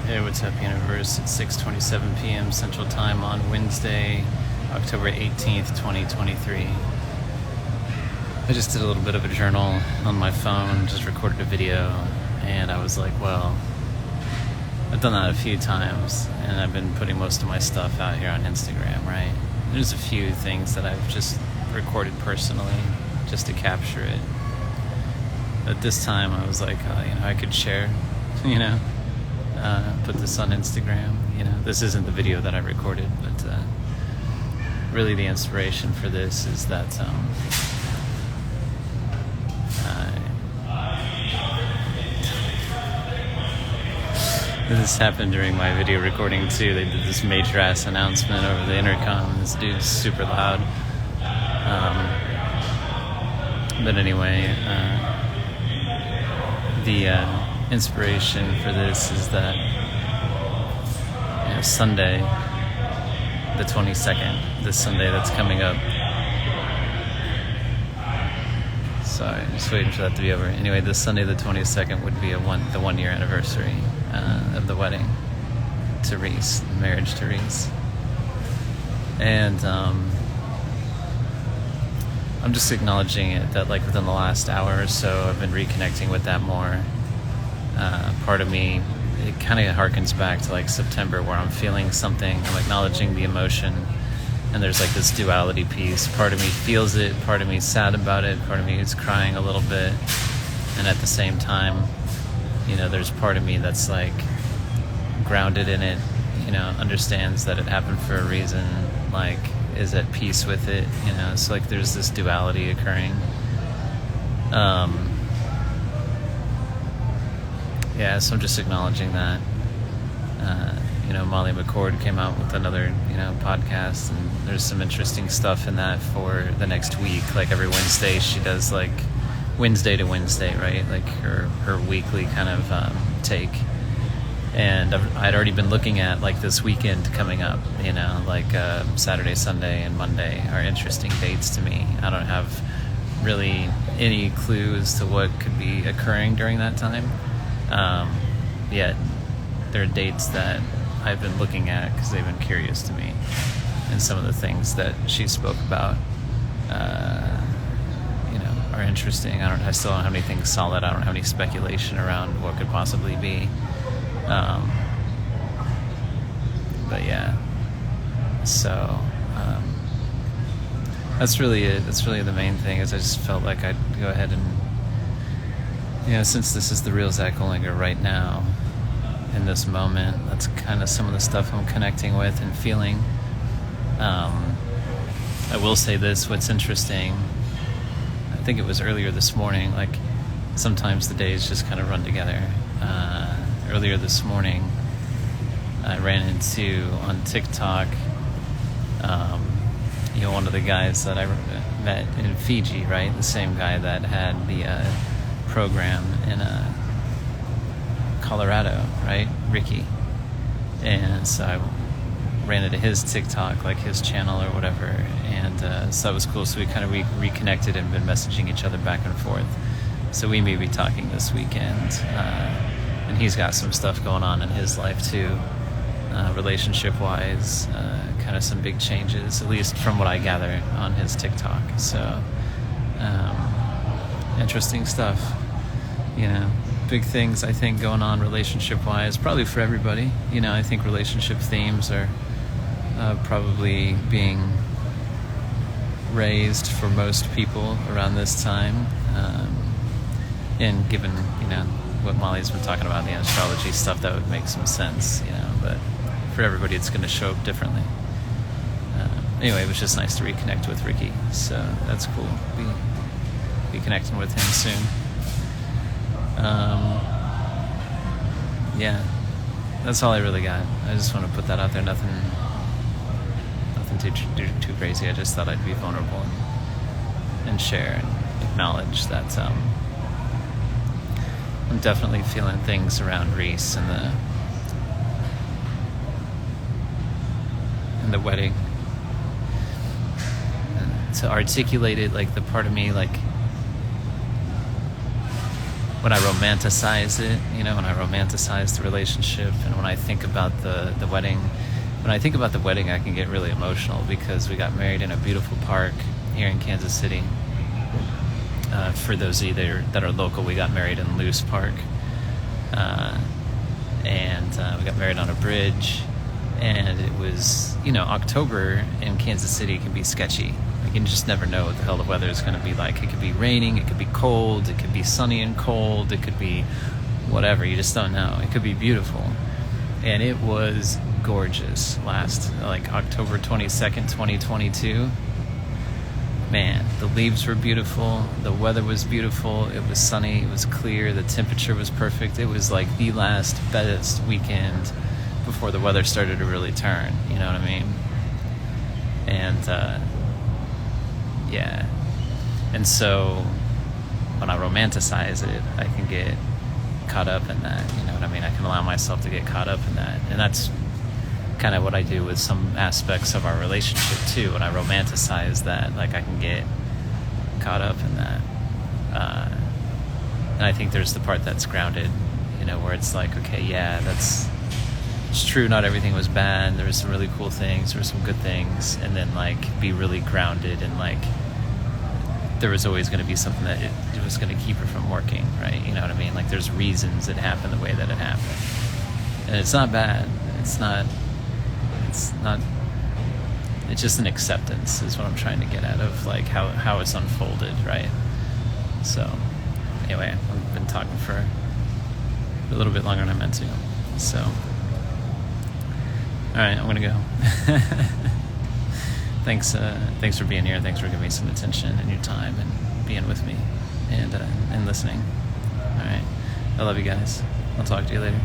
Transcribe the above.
Hey, what's up, Universe? It's 6:27 p.m. Central Time on Wednesday, October 18th, 2023. I just did a little bit of a journal on my phone, just recorded a video, and I was like, well, I've done that a few times, and I've been putting most of my stuff out here on Instagram, right? There's a few things that I've just recorded personally, just to capture it. But this time I was like, I could share, put this on Instagram. This isn't the video that I recorded, but really the inspiration for this is that this happened during my video recording too. They did this major ass announcement over the intercom. This dude's super loud. But anyway, the inspiration for this is that Sunday, the 22nd, this Sunday that's coming up. Sorry, just waiting for that to be over. Anyway, this Sunday, the 22nd, would be the 1 year anniversary of the wedding to Reese, the marriage to Reese. And I'm just acknowledging it that within the last hour or so, I've been reconnecting with that more. Part of me, it kind of harkens back to September, where I'm feeling something, I'm acknowledging the emotion, and there's this duality piece. Part of me feels it, part of me is sad about it, part of me is crying a little bit, and at the same time, there's part of me that's grounded in it, understands that it happened for a reason, is at peace with it, so there's this duality occurring. So I'm just acknowledging that. Molly McCord came out with another, podcast, and there's some interesting stuff in that for the next week. Every Wednesday, she does Wednesday to Wednesday, right? Her weekly kind of take. And I'd already been looking at this weekend coming up, Saturday, Sunday, and Monday are interesting dates to me. I don't have really any clue as to what could be occurring during that time. Yet there are dates that I've been looking at because they've been curious to me, and some of the things that she spoke about are interesting. I still don't have anything solid. I don't have any speculation around what could possibly be. But yeah, so that's really it. That's really the main thing. Is I just felt like I'd go ahead and since this is the real Zach Olinger right now, in this moment, that's kind of some of the stuff I'm connecting with and feeling. I will say this, what's interesting, I think it was earlier this morning, sometimes the days just kind of run together. Earlier this morning, I ran into, on TikTok, one of the guys that I met in Fiji, right? The same guy that had the program in Colorado, right? Ricky. And so I ran into his TikTok, his channel or whatever, and so that was cool. So we kind of reconnected and been messaging each other back and forth. So we may be talking this weekend, and he's got some stuff going on in his life too, relationship-wise, kind of some big changes, at least from what I gather on his TikTok. So interesting stuff. Big things I think going on relationship-wise, probably for everybody. I think relationship themes are probably being raised for most people around this time. And given, what Molly's been talking about in the astrology stuff, that would make some sense, but for everybody it's going to show up differently. Anyway, it was just nice to reconnect with Ricky, so that's cool. Be connecting with him soon. That's all I really got. I just want to put that out there. Nothing too crazy. I just thought I'd be vulnerable and share and acknowledge that I'm definitely feeling things around Reese and the wedding. And to articulate it, the part of me when I romanticize it, when I romanticize the relationship, and when I think about the wedding, when I think about the wedding, I can get really emotional because we got married in a beautiful park here in Kansas City. For those of you that are local, we got married in Luce Park, and we got married on a bridge, and it was, October in Kansas City can be sketchy. You can just never know what the hell the weather is going to be like. It could be raining, it could be cold, it could be sunny and cold, it could be whatever, you just don't know. It could be beautiful. And it was gorgeous last, October 22nd, 2022. Man, the leaves were beautiful, the weather was beautiful, it was sunny, it was clear, the temperature was perfect. It was like the last best weekend before the weather started to really turn, you know what I mean? And yeah. And so when I romanticize it, I can get caught up in that, you know what I mean? I can allow myself to get caught up in that. And that's kind of what I do with some aspects of our relationship too. When I romanticize that, I can get caught up in that. And I think there's the part that's grounded, where it's okay, yeah, it's true, not everything was bad, there was some really cool things, there were some good things, and then be really grounded and there was always going to be something that it was going to keep her from working, right? You know what I mean? There's reasons it happened the way that it happened, and it's not bad. It's just an acceptance is what I'm trying to get at of how it's unfolded, right? So anyway, I've been talking for a little bit longer than I meant to, so all right, I'm gonna go. Thanks for being here. Thanks for giving me some attention and your time and being with me and listening. All right, I love you guys. I'll talk to you later.